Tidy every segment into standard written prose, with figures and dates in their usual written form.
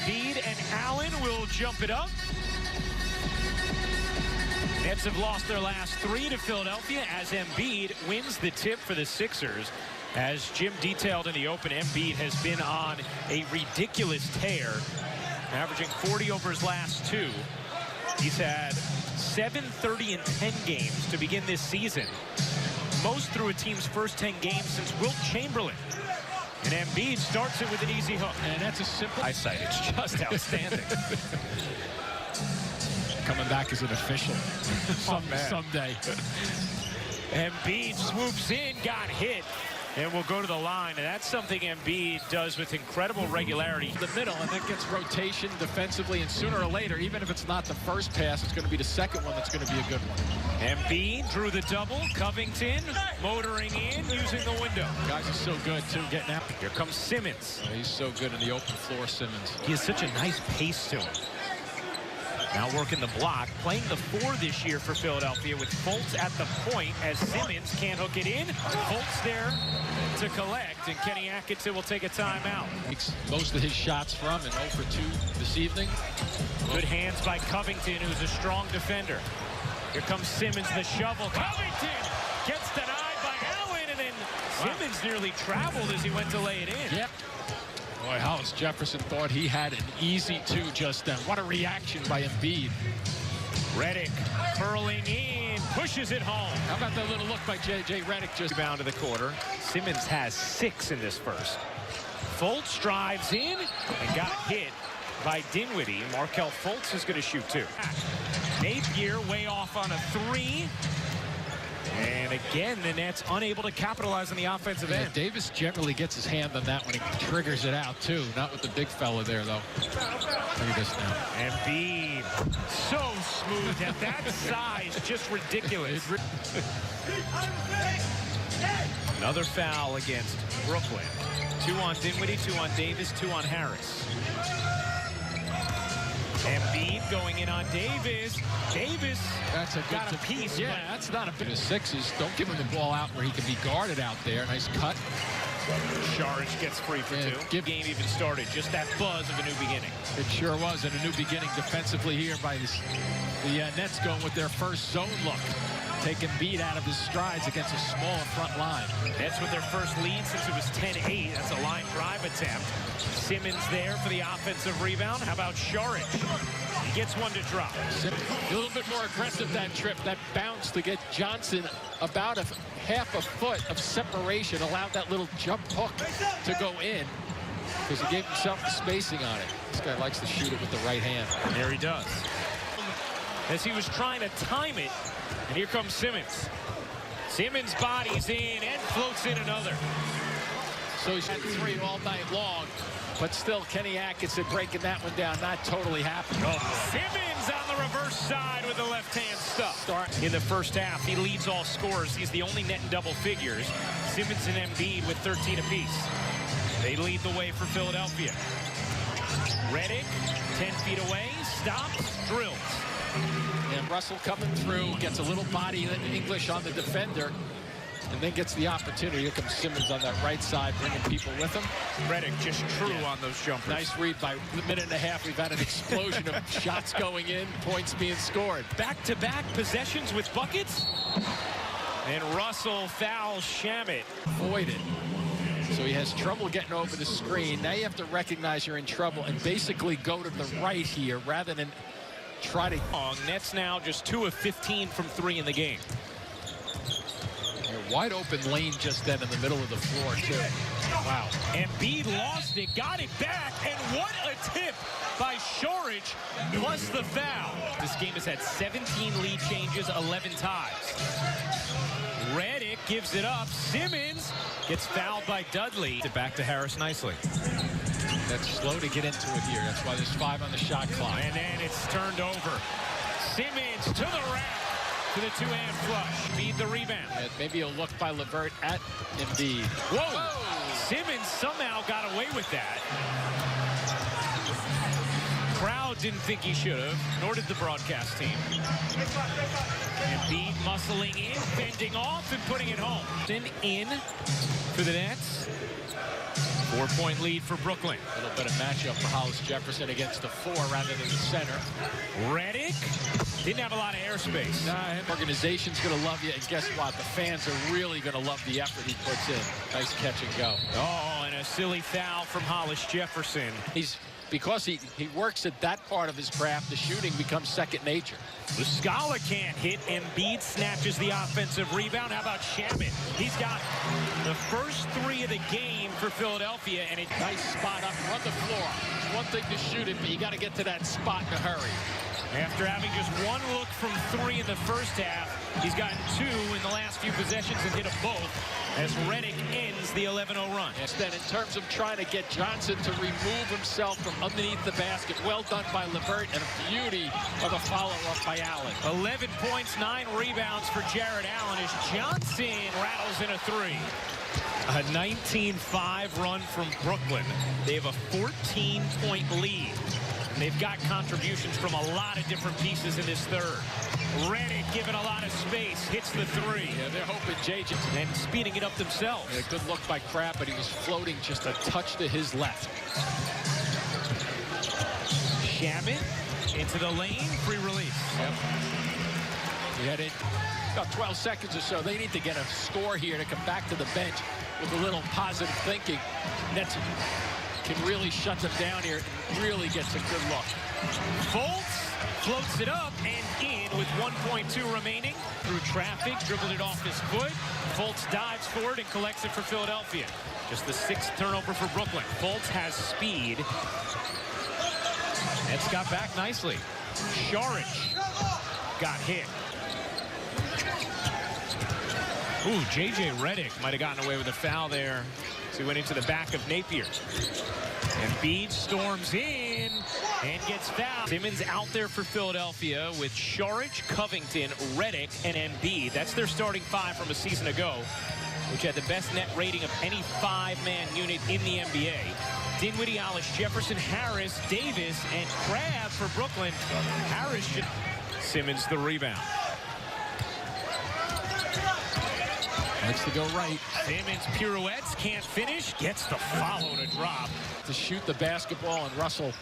Embiid and Allen will jump it up. Nets have lost their last 3 to Philadelphia as Embiid wins the tip for the Sixers. As Jim detailed in the open, Embiid has been on a ridiculous tear, averaging 40 over his last 2. He's had 7 30 and 10 games to begin this season, most through a team's first 10 games since Wilt Chamberlain. And Embiid starts it with an easy hook. And that's a simple eyesight. It's just outstanding. Coming back as an official someday. Embiid swoops in, got hit, and will go to the line. And that's something Embiid does with incredible regularity. The middle, and then gets rotation defensively, and sooner or later, even if it's not the first pass, it's going to be the second one that's going to be a good one. Embiid drew the double. Covington motoring in, using the window. Guys are so good, too, getting out. Here comes Simmons. Oh, he's so good in the open floor, Simmons. He has such a nice pace to him. Now working the block, playing the 4 this year for Philadelphia with Fultz at the point as Simmons can't hook it in. Fultz there to collect, and Kenny Atkinson will take a timeout. Makes most of his shots from, and 0 for 2 this evening. Good hands by Covington, who's a strong defender. Here comes Simmons, the shovel. Covington gets denied by Allen, and then Simmons nearly traveled as he went to lay it in. Yep. Boy, Hollis Jefferson thought he had an easy 2 just then. What a reaction by Embiid. Redick curling in, pushes it home. How about that little look by J.J. Redick just bound to the quarter. Simmons has 6 in this first. Fultz drives in and got hit by Dinwiddie. Markelle Fultz is going to shoot 2. Napier way off on a 3. And again, the Nets unable to capitalize on the offensive end. Davis generally gets his hand on that when he triggers it out, too. Not with the big fella there, though. Look at this now. Embiid, so smooth at that size, just ridiculous. Another foul against Brooklyn. 2 on Dinwiddie, 2 on Davis, 2 on Harris. Embiid going in on Davis. Davis that's a got a piece. Yeah, that's not a bit of Sixers. Don't give him the ball out where he can be guarded out there. Nice cut. Saric gets free for 2. Game even started. Just that buzz of a new beginning. It sure was, and a new beginning defensively here by the Nets going with their first zone look. Taking Embiid out of his strides against a small front line. Nets with their first lead since it was 10-8. That's a line drive attempt. Simmons there for the offensive rebound. How about Saric? He gets one to drop. A little bit more aggressive that trip. That bounce to get Johnson about a half a foot of separation. Allowed that little jump hook to go in because he gave himself the spacing on it. This guy likes to shoot it with the right hand. And there he does. As he was trying to time it, and here comes Simmons. Simmons bodies in and floats in another. So he's had 3 all night long, but still Kenny Atkinson breaking that one down, not totally happy. Oh. Simmons on the reverse side with the left-hand stuff. In the first half, he leads all scorers. He's the only net in double figures. Simmons and Embiid with 13 apiece. They lead the way for Philadelphia. Redick, 10 feet away, stops, drills. And Russell coming through, gets a little body English on the defender, and then gets the opportunity. Here comes Simmons on that right side, bringing people with him. Redick just true on those jumpers. Nice read. By a minute and a half, we've had an explosion of shots going in, points being scored. Back-to-back possessions with buckets. And Russell fouls Shamet. Avoided. So he has trouble getting over the screen. Now you have to recognize you're in trouble and basically go to the right here rather than try to. Nets now just 2 of 15 from 3 in the game. A wide open lane just then in the middle of the floor, too. Wow. Embiid lost it, got it back, and what a tip by Saric plus the foul. This game has had 17 lead changes, 11 ties. Redick gives it up. Simmons gets fouled by Dudley. Back to Harris nicely. That's slow to get into it here. That's why there's 5 on the shot clock. And then it's turned over. Simmons to the rack to the 2-hand flush. Feed the rebound. And maybe a look by LeVert at Embiid. Whoa! Simmons somehow got away with that. Crowd didn't think he should have, nor did the broadcast team. Embiid muscling in, bending off, and putting it home. In for the Nets. 4-point lead for Brooklyn. A little bit of matchup for Hollis Jefferson against the 4 rather than the center. Redick didn't have a lot of airspace. Nah, organization's going to love you, and guess what? The fans are really going to love the effort he puts in. Nice catch and go. Oh, and a silly foul from Hollis Jefferson. Because he works at that part of his craft, the shooting becomes second nature. The Scala can't hit. Embiid snatches the offensive rebound. How about Shamet? He's got the first 3 of the game for Philadelphia, and Nice spot up, run the floor. It's one thing to shoot it, but you got to get to that spot in a hurry. After having just 1 look from 3 in the first half, he's gotten 2 in the last few possessions and hit them both as Redick ends the 11-0 run. Yes, then in terms of trying to get Johnson to remove himself from underneath the basket, well done by LeVert, and a beauty of a follow-up by Allen. 11 points, 9 rebounds for Jared Allen as Johnson rattles in a 3. A 19-5 run from Brooklyn. They have a 14-point lead. And they've got contributions from a lot of different pieces in this third. Redick given a lot of space, hits the 3. Yeah, they're hoping JJ. And speeding it up themselves. A good look by Crab, but he was floating just a touch to his left. Shamet into the lane, free release. Yep. We had it about 12 seconds or so. They need to get a score here to come back to the bench with a little positive thinking. Nets can really shut them down here. Really gets a good look. Fultz floats it up and in with 1.2 remaining. Through traffic, dribbled it off his foot. Fultz dives forward and collects it for Philadelphia. Just the 6th turnover for Brooklyn. Fultz has speed. Nets got back nicely. Saric got hit. Ooh, J.J. Redick might have gotten away with a foul there. So he went into the back of Napier. Embiid storms in and gets fouled. Simmons out there for Philadelphia with Saric, Covington, Redick, and Embiid. That's their starting 5 from a season ago, which had the best net rating of any 5-man unit in the NBA. Dinwiddie, Hollis Jefferson, Harris, Davis, and Crab for Brooklyn. Harris should... Simmons the rebound. Likes to go right. Simmons pirouettes, can't finish, gets the follow to drop. To shoot the basketball, and Russell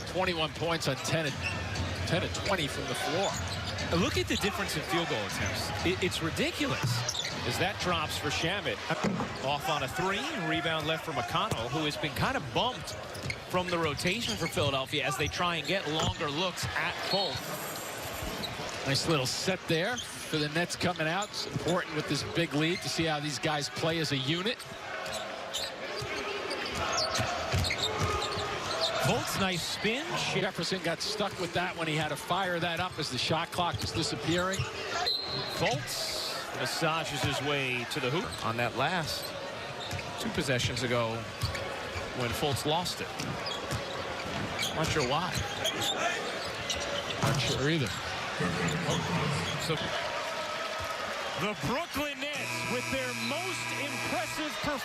21 points on 10 of 20 from the floor. Look at the difference in field goal attempts. It's ridiculous as that drops for Shamet. Off on a 3, rebound left for McConnell, who has been kind of bumped from the rotation for Philadelphia as they try and get longer looks at Fultz. Nice little set there for the Nets coming out. It's important with this big lead to see how these guys play as a unit. Fultz, nice spin. Jefferson got stuck with that when he had to fire that up as the shot clock was disappearing. Fultz massages his way to the hoop on that last 2 possessions ago when Fultz lost it. Not sure why. Not sure either. So the Brooklyn Nets with their most impressive performance.